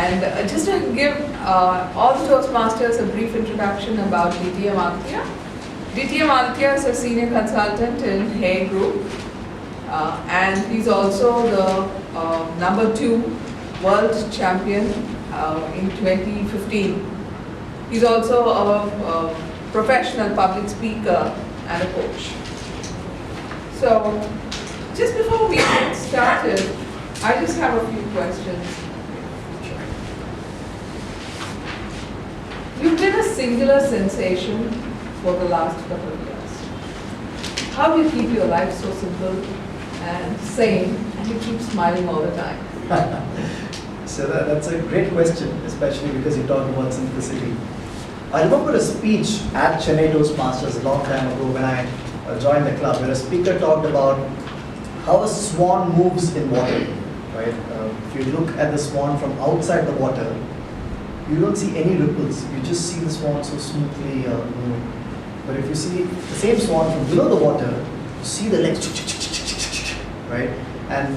And just to give all the Toastmasters a brief introduction about Aditya. Aditya is a senior consultant in Hay Group, and he's also the #2 world champion in 2015. He's also a professional public speaker and a coach. So, just before we get started, I just have a few questions. You've been a singular sensation for the last couple of years. How do you keep your life so simple and sane and you keep smiling all the time? So that's a great question, especially because you talk about simplicity. I remember a speech at Chennai Toastmasters a long time ago when I joined the club, where a speaker talked about how a swan moves in water. Right? If you look at the swan from outside the water, you don't see any ripples. You just see the swan so smoothly moving. But if you see the same swan from below the water, you see the legs, right? And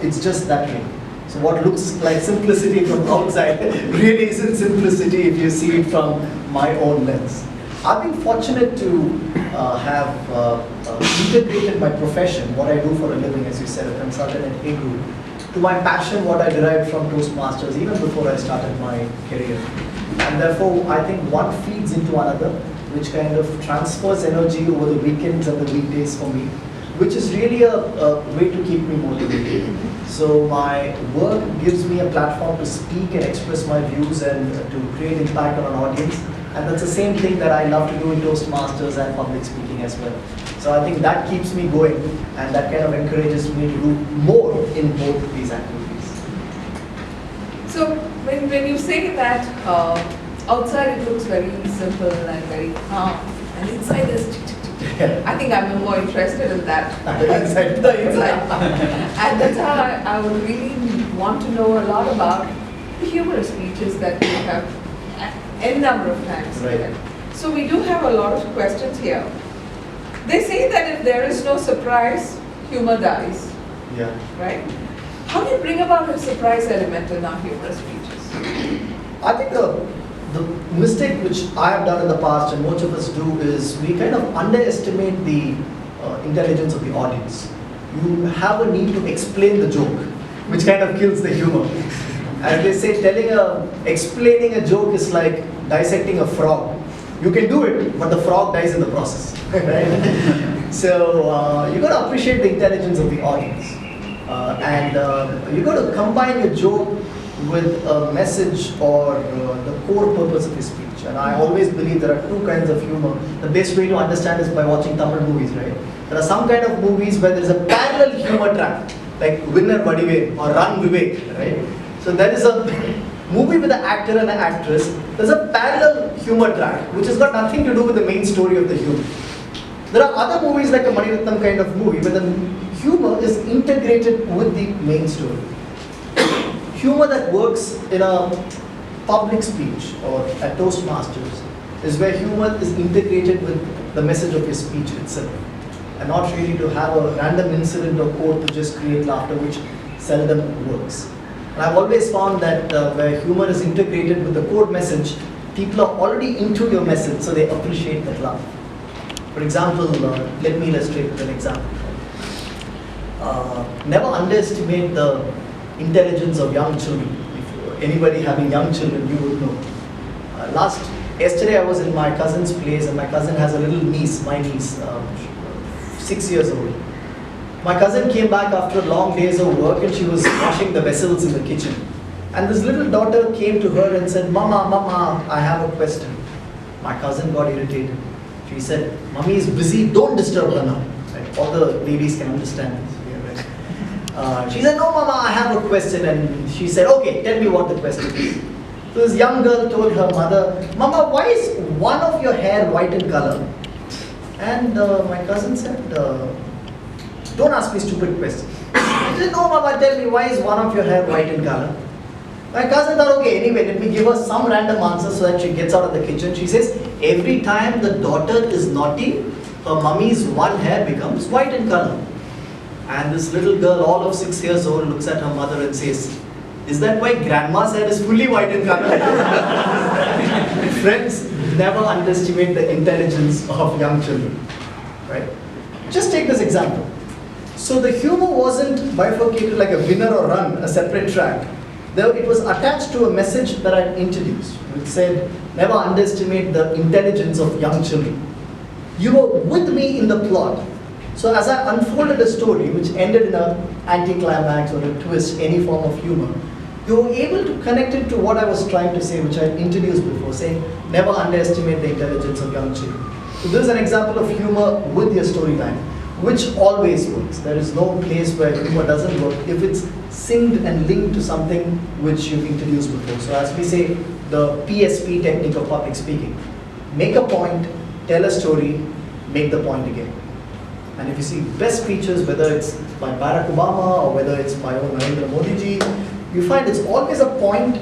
it's just that way. So what looks like simplicity from outside really isn't simplicity if you see it from my own lens. I've been fortunate to have integrated my profession, what I do for a living, as you said, a consultant at Hay Group, to my passion, what I derived from Toastmasters even before I started my career. And therefore, I think one feeds into another, which kind of transfers energy over the weekends and the weekdays for me, which is really a way to keep me motivated. So my work gives me a platform to speak and express my views and to create impact on an audience. And that's the same thing that I love to do in Toastmasters and public speaking as well. So I think that keeps me going, and that kind of encourages me to do more in both these activities. So when you say that outside it looks very simple and very calm, and inside is I think I'm more interested in that. The inside. And that's how I would really want to know a lot about the humorous speeches that you have a number of times. Right. So we do have a lot of questions here. They say that if there is no surprise, humor dies. Yeah. Right? How do you bring about a surprise element in our humorous speeches? I think the mistake which I have done in the past, and most of us do, is we kind of underestimate the intelligence of the audience. You have a need to explain the joke, which kind of kills the humor. And they say explaining a joke is like dissecting a frog. You can do it, but the frog dies in the process. Right? So you got to appreciate the intelligence of the audience, and you got to combine your joke with a message or the core purpose of his speech. And I always believe there are two kinds of humor. The best way to understand is by watching Tamil movies, right? There are some kind of movies where there is a parallel humor track, like Winner Vadive or Run Vivek, right? So there is a movie with an actor and an actress. There's a parallel humor track which has got nothing to do with the main story of the humor. There are other movies like a Maniratnam kind of movie where the humor is integrated with the main story. Humor that works in a public speech or at Toastmasters is where humor is integrated with the message of your speech itself, and not really to have a random incident or quote to just create laughter, which seldom works. And I've always found that where humor is integrated with the core message, people are already into your message, so they appreciate that laugh. For example, let me illustrate with an example. Never underestimate the intelligence of young children. If anybody having young children, you would know. Yesterday I was in my cousin's place, and my cousin has a little niece, my niece, 6 years old. My cousin came back after long days of work, and she was washing the vessels in the kitchen. And this little daughter came to her and said, Mama, I have a question. My cousin got irritated. She said, Mommy is busy, don't disturb her now. Right? All the ladies can understand this. She said, no Mama, I have a question. And she said, okay, tell me what the question is. So this young girl told her mother, Mama, why is one of your hair white in color? And my cousin said, don't ask me stupid questions. She said, no Mama, tell me, why is one of your hair white in color? My cousin thought, okay, anyway, let me give her some random answer so that she gets out of the kitchen. She says, every time the daughter is naughty, her mummy's one hair becomes white in color. And this little girl, all of 6 years old, looks at her mother and says, Is that why grandma's hair is fully white in color? Friends, never underestimate the intelligence of young children, right? Just take this example. So the humor wasn't bifurcated like a winner or run, a separate track. Though it was attached to a message that I introduced, which said, never underestimate the intelligence of young children. You were with me in the plot. So as I unfolded a story which ended in an anticlimax or a twist, any form of humor, you were able to connect it to what I was trying to say, which I introduced before, saying, never underestimate the intelligence of young children. So this is an example of humor with your storyline, which always works. There is no place where humor doesn't work if it's synced and linked to something which you've introduced before. So as we say, the PSP technique of public speaking. Make a point, tell a story, make the point again. And if you see best speeches, whether it's by Barack Obama or whether it's by Narendra Modi ji, you find it's always a point